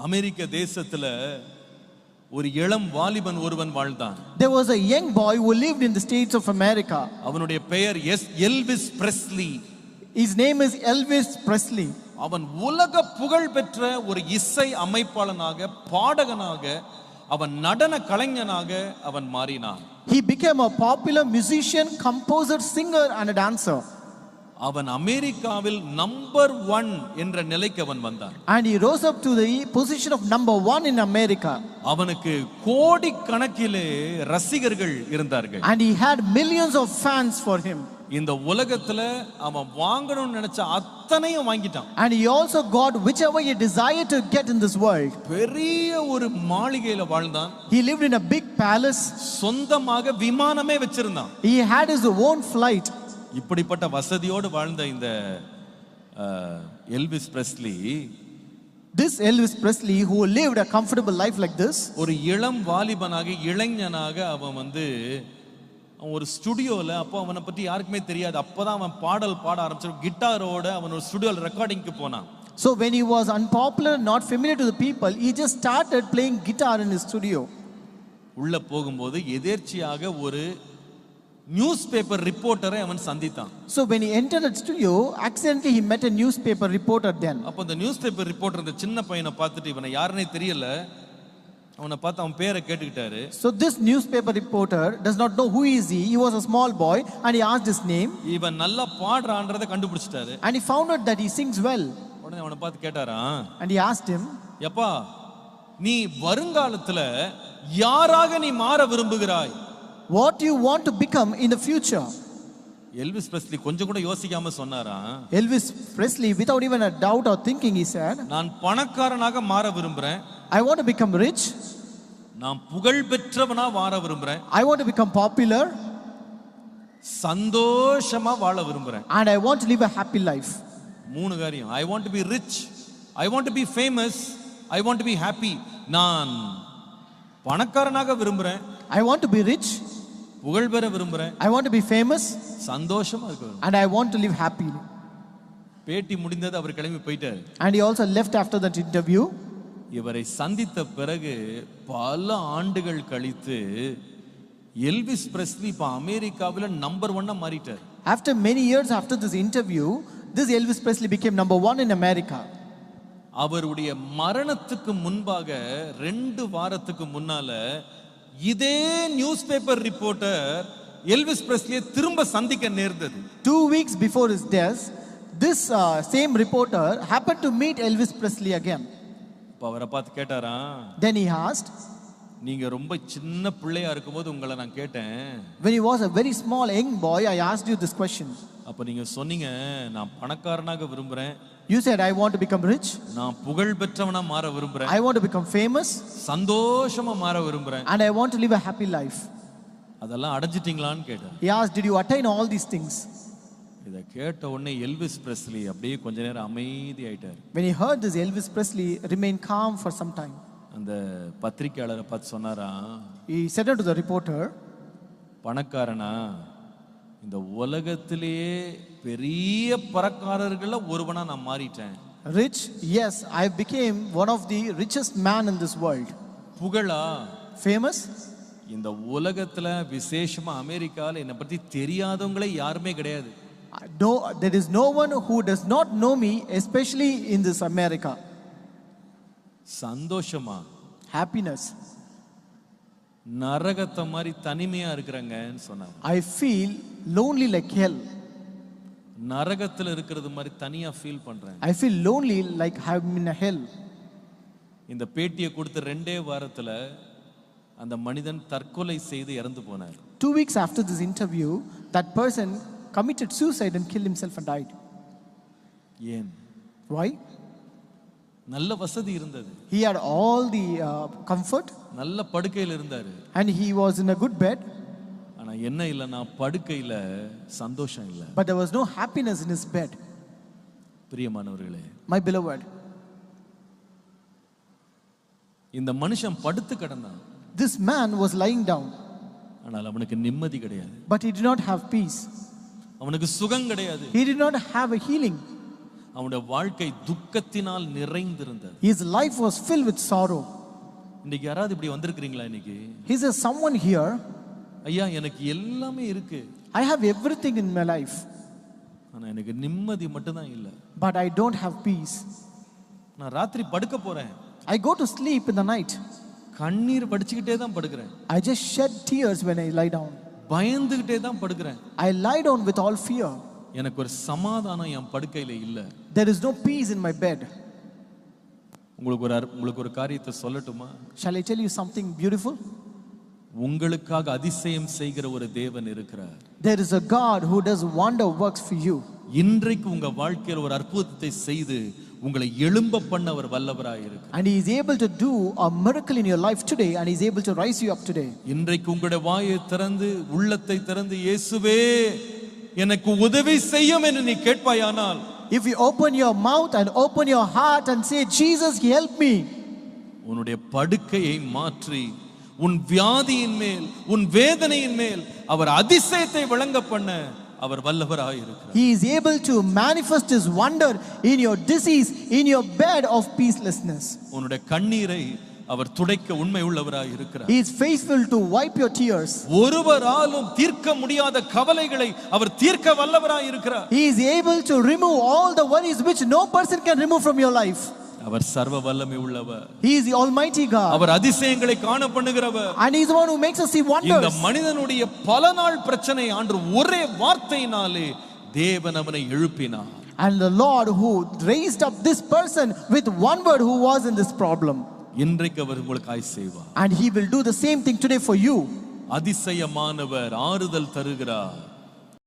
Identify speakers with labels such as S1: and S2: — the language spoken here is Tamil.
S1: அமெரிக்க தேசத்துல ஒரு இளம் வாலிபன் ஒருவன் வாழ்ந்தான்.
S2: There was a young boy who lived in the States of America.
S1: அவனுடைய பெயர் Elvis Presley.
S2: His name is Elvis Presley.
S1: அவன் உலக புகழ் பெற்ற ஒரு இசை அமைப்பாளனாக, பாடகனாக, அவன் நடன கலைஞனாக அவன் மாறினான்.
S2: He became a popular musician, composer, singer and a dancer.
S1: அவன் அமெரிக்காவில் நம்பர் 1 என்ற நிலைக்கு அவன் வந்தான்.
S2: And he rose up to the position of number 1 in America.
S1: அவனுக்கு கோடிக்கணக்கிலே ரசிகர்கள் இருந்தார்கள்.
S2: And he had millions of fans for him.
S1: இந்த உலகத்துல அவன் வாங்கணும்னு நினைச்ச அத்தனையும் வாங்கிட்டான்.
S2: And he also got whichever he desired to get in this world.
S1: பெரிய ஒரு மாளிகையில வாழ்ந்தான்.
S2: He lived in a big palace.
S1: சொந்தமாக விமானமே வச்சிருந்தான்.
S2: He had his own flight.
S1: இப்படிப்பட்ட வசதியோடு வாழ்ந்த இந்த Elvis Presley,
S2: this Elvis Presley who lived a comfortable life like this,
S1: ஒரு இளம் வாலிபனாக, இளைஞனாக அவன் ஒரு ஸ்டுடியோல, அப்போ அவனை பற்றி யாருக்குமே தெரியாது, அப்பதான் அவன் பாடல் பாட ஆரம்பிச்சான். கிட்டாரோட அவன் ஒரு ஸ்டுடியோல ரெக்கார்டிங்க்கு போனான்.
S2: So when he was unpopular, not familiar to the people, he just started playing guitar in his studio.
S1: உள்ள போகும்போது எதேர்ச்சியாக ஒரு நியூஸ் பேப்பர் ரிப்போர்ட்டரை அவன் சந்தித்தான்.
S2: So when he entered the studio, accidentally he met a newspaper reporter then.
S1: அப்போ அந்த நியூஸ் பேப்பர் ரிப்போர்ட்டர் இந்த சின்ன பையனை பார்த்துட்டு இவனை யாருன்னே தெரியல, அவனை பார்த்து அவன் பேரை கேட்டுக்கிட்டாரு.
S2: So this newspaper reporter does not know who is he. He was a small boy and he asked his name.
S1: இவன் நல்லா பாடுறான்றதை கண்டுபிடிச்சிட்டாரு.
S2: And he found out that he sings well.
S1: உடனே அவனை பார்த்து கேட்டாராம்.
S2: And he asked him,
S1: எப்பா, நீ வருங்காலத்துல யாராக நீ மாற விரும்புகிறாய்?
S2: what do you want to become in the future?
S1: Elvis Presley கொஞ்சம் கூட யோசிக்காம சொன்னாராம்.
S2: Elvis Presley, without even a doubt or thinking, he said,
S1: நான் பணக்காரனாக மாற விரும்புறேன்.
S2: I want to become rich.
S1: நான் புகழ் பெற்றவனா மாற விரும்புறேன்.
S2: I want to become popular.
S1: சந்தோஷமா வாழ விரும்புறேன்.
S2: And I want to live a happy life.
S1: மூணு காரியம். I want to be rich, I want to be famous, I want to be happy. நான் பணக்காரனாக விரும்புறேன்.
S2: I want to be rich.
S1: புகழ் பெற விரும்புறேன்.
S2: I want to be famous.
S1: சந்தோஷமா இருக்கணும்.
S2: And I want to live happily.
S1: பேட்டி முடிந்தது, அவர் கிளம்பி போயிட்டார்.
S2: And he also left after that interview.
S1: இவரை சந்தித்த பிறகு பல ஆண்டுகள் கழித்து எல்விஸ் பிரெஸ்லி இப்ப அமெரிக்காவில் number 1 மாறிட்டார்.
S2: After many years after this interview, this Elvis Presley became number 1 in America.
S1: அவருடைய மரணத்துக்கு முன்பாக 2 வாரத்துக்கு முன்னால இதே நியூஸ் பேப்பர் ரிப்போர்ட்டர் எல்விஸ் பிரெஸ்லியை திரும்ப சந்திக்க நேர்ந்தது.
S2: 2 weeks before his death, this same reporter happened to meet Elvis Presley again.
S1: அவரை பார்த்து கேட்டாராம்.
S2: Then he asked,
S1: நீங்க ரொம்ப சின்ன பிள்ளையா இருக்கும்போது உங்களை நான் கேட்டேன்.
S2: when he was a very small young boy, I asked you this question.
S1: அப்ப நீங்க சொன்னீங்க, நான் பணக்காரனாக விரும்புறேன்.
S2: You said, I want to become rich.
S1: நான் புகழ் பெற்றவனா மாற விரும்புறேன்.
S2: I want to become famous.
S1: சந்தோஷமா மாற விரும்புறேன்.
S2: And I want to live a happy life.
S1: அதெல்லாம் அடைஞ்சிட்டீங்களான்னு கேட்டார்.
S2: He asked, did you attain all these things?
S1: இத கேட்ட உடனே எல்விஸ் பிரெஸ்லி அப்படியே கொஞ்ச நேரம் அமைதி ஆயிட்டார்.
S2: When he heard this, Elvis Presley remained calm for some time.
S1: அந்த பத்திரிக்கையாளரை பார்த்து சொன்னாராம்.
S2: He said to the reporter,
S1: பணக்காரனா, இந்த உலகத்திலேயே பெரிய பணக்காரர்கள ஒருவனா நான் மாறிட்டேன்.
S2: Rich, yes, I became one of the richest man in this world.
S1: புகழா,
S2: famous,
S1: இந்த உலகத்துல விசேஷமா அமெரிக்கால என்னை பத்தி தெரியாதவங்களே யாருமே கிடையாது.
S2: No, there is no one who does not know me, especially in this America.
S1: சந்தோஷமா,
S2: happiness,
S1: நரகத்தை மாதிரி தனிமையா இருக்கிறாங்கன்னு சொன்னாங்க.
S2: I feel lonely like hell.
S1: நரகத்துல இருக்கிறது மாதிரி தனியா ஃபீல் பண்றேன்.
S2: I feel lonely like I'm in a hell.
S1: இந்த பேட்டியை கொடுத்த 2 வாரத்துல அந்த மனிதன் தற்கொலை செய்து இறந்து போனார்.
S2: 2 weeks after this interview, that person committed suicide and killed himself and died.
S1: ஏன்?
S2: Why?
S1: நல்ல வசதி இருந்தது.
S2: He had all the comfort.
S1: நல்ல படுக்கையில் இருந்தாரு.
S2: And he was in a good bed.
S1: ஆனா என்ன இல்லனா படுக்கையில சந்தோஷம் இல்ல.
S2: But there was no happiness in his bed.
S1: பிரியமானவர்களே,
S2: my beloved,
S1: இந்த மனுஷன் படுத்து கிடந்தான்.
S2: This man was lying down.
S1: ஆனால் அவனுக்கு நிம்மதி கிடையாது.
S2: But he did not have peace.
S1: அவனுக்கு சுகம் கிடையாது.
S2: He did not have a healing.
S1: அவனுடைய வாழ்க்கை துக்கத்தினால் நிறைந்திருந்தது.
S2: His life was filled with sorrow.
S1: இன்னைக்கு யாராவது இப்படி வந்திருக்கிறீங்களா? இன்னைக்கு
S2: He says, someone here,
S1: ஐயா எனக்கு எல்லாமே இருக்கு,
S2: I have everything in my life,
S1: ஆனா எனக்கு நிம்மதி மட்டும்தான் இல்ல.
S2: but I don't have peace.
S1: நான் ராத்திரி படுக்க போறேன்,
S2: I go to sleep in the night.
S1: கண்ணீர் வடிச்சுக்கிட்டே தான் படுக்கிறேன்.
S2: I just shed tears when I lie down.
S1: பயந்துகிட்டே தான் படுக்கிறேன்.
S2: I lie down with all fear.
S1: எனக்கு ஒரு சமாதானம் என் படுக்கையில இல்ல.
S2: There is no peace in my bed.
S1: உங்களுக்கு ஒரு காரியத்தை சொல்லட்டுமா?
S2: Shall I tell you something beautiful?
S1: உங்களுக்காக அதிசயம் செய்கிற ஒரு தேவன் இருக்கிறார்.
S2: There is a God who does wonder works for you.
S1: இன்றைக்கு உங்க வாழ்க்கையில் ஒரு அற்புதத்தை செய்து உங்களை எழும்ப பண்ண அவர் வல்லவராய் இருக்கிறார்.
S2: And he is able to do a miracle in your life today, and he is able to rise you up today.
S1: இன்றைக்கு உங்களுடைய வாயை திறந்து உள்ளத்தை திறந்து இயேசுவே எனக்கு உதவி செய்யும் என்று நீ கேட்பாயானால்,
S2: if you open your mouth and open your heart and say, Jesus, help me,
S1: உன்னுடைய படுக்கையை மாற்றி உன் வியாதியின் மேல் உன் வேதனையின் மேல் அவர் அதிசயத்தை விளங்க பண்ண அவர் வல்லவராய் இருக்கிறார்.
S2: he is able to manifest his wonder in your disease, in your bed of peacelessness.
S1: உன்னுடைய கண்ணீரை அவர் துடைக்க உண்மை உள்ளவராய் இருக்கிறார்.
S2: He is faithful to wipe your tears.
S1: ஒருவராலும் தீர்க்க முடியாத கவலைகளை அவர் தீர்க்க வல்லவராய் இருக்கிறார்.
S2: He is able to remove all the worries which no person can remove from your life.
S1: அவர் சர்வ வல்லமை உள்ளவர்.
S2: He is the almighty God.
S1: அவர் அதிசயங்களை காண பண்ணுகிறவர்.
S2: And he is the one who makes us see wonders.
S1: இந்த மனிதனுடைய பல நாள் பிரச்சனை ஆண்டு ஒரே வார்த்தையினாலே தேவன் அவனை எழுப்பினார்.
S2: And the Lord who raised up this person with one word who was in this problem.
S1: இன்றைக்கு அவர் உங்களுக்காய் செய்வார்.
S2: And he will do the same thing today for you.
S1: அதிசயமானவர் ஆறுதல் தருகிறார்.